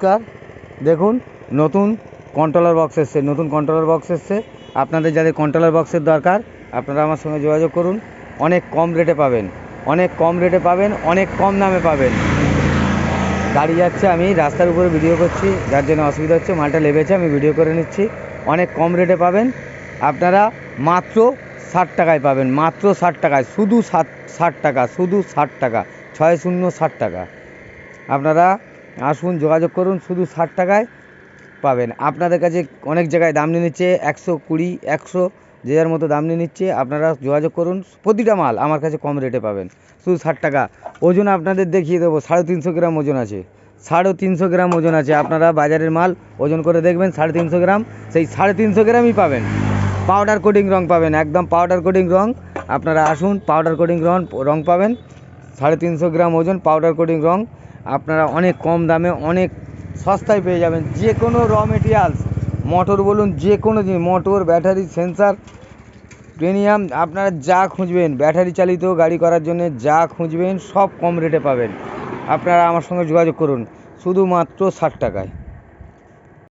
নমস্কার। দেখুন নতুন কন্ট্রোলার বক্স এসছে। আপনাদের যাদের কন্ট্রোলার বক্সের দরকার আপনারা আমার সঙ্গে যোগাযোগ করুন। অনেক কম রেটে পাবেন, অনেক কম দামে পাবেন। গাড়ি যাচ্ছে, আমি রাস্তার উপরে ভিডিও করছি, যার জন্য অসুবিধা হচ্ছে। মালটা লেগেছে, আমি ভিডিও করে নিচ্ছি। অনেক কম রেটে পাবেন আপনারা, মাত্র 60 টাকায় পাবেন, মাত্র 60 টাকায়, শুধু 60 টাকা, শুধু 60 টাকা, 60 টাকা। আপনারা আসুন, যোগাযোগ করুন, শুধু 60 টাকায় পাবেন। আপনাদের কাছে অনেক জায়গায় দাম নিয়ে নিচ্ছে 120, 100, যে যার মতো দাম নিয়ে নিচ্ছে। আপনারা যোগাযোগ করুন, প্রতিটা মাল আমার কাছে কম রেটে পাবেন, শুধু 60 টাকা। ওজন আপনাদের দেখিয়ে দেবো, 350 গ্রাম ওজন আছে, 350 গ্রাম ওজন আছে। আপনারা বাজারের মাল ওজন করে দেখবেন 350 গ্রাম, সেই 350 গ্রামই পাবেন। পাউডার কোটিং রং পাবেন, একদম পাউডার কোটিং রং। আপনারা আসুন, পাউডার কোটিং রং পাবেন, 350 গ্রাম ওজন, পাউডার কোটিং রং। আপনারা অনেক কম দামে, অনেক সস্তায় পেয়ে যাবেন। যে কোনো র মেটেরিয়ালস, মোটর বলুন, যে কোনো জিনিস, মোটর, ব্যাটারি, সেন্সার, প্রিমিয়াম, আপনারা যা খুঁজবেন ব্যাটারি চালিত গাড়ি করার জন্য, যা খুঁজবেন সব কম রেটে পাবেন। আপনারা আমার সঙ্গে যোগাযোগ করুন, শুধুমাত্র 60 টাকায়।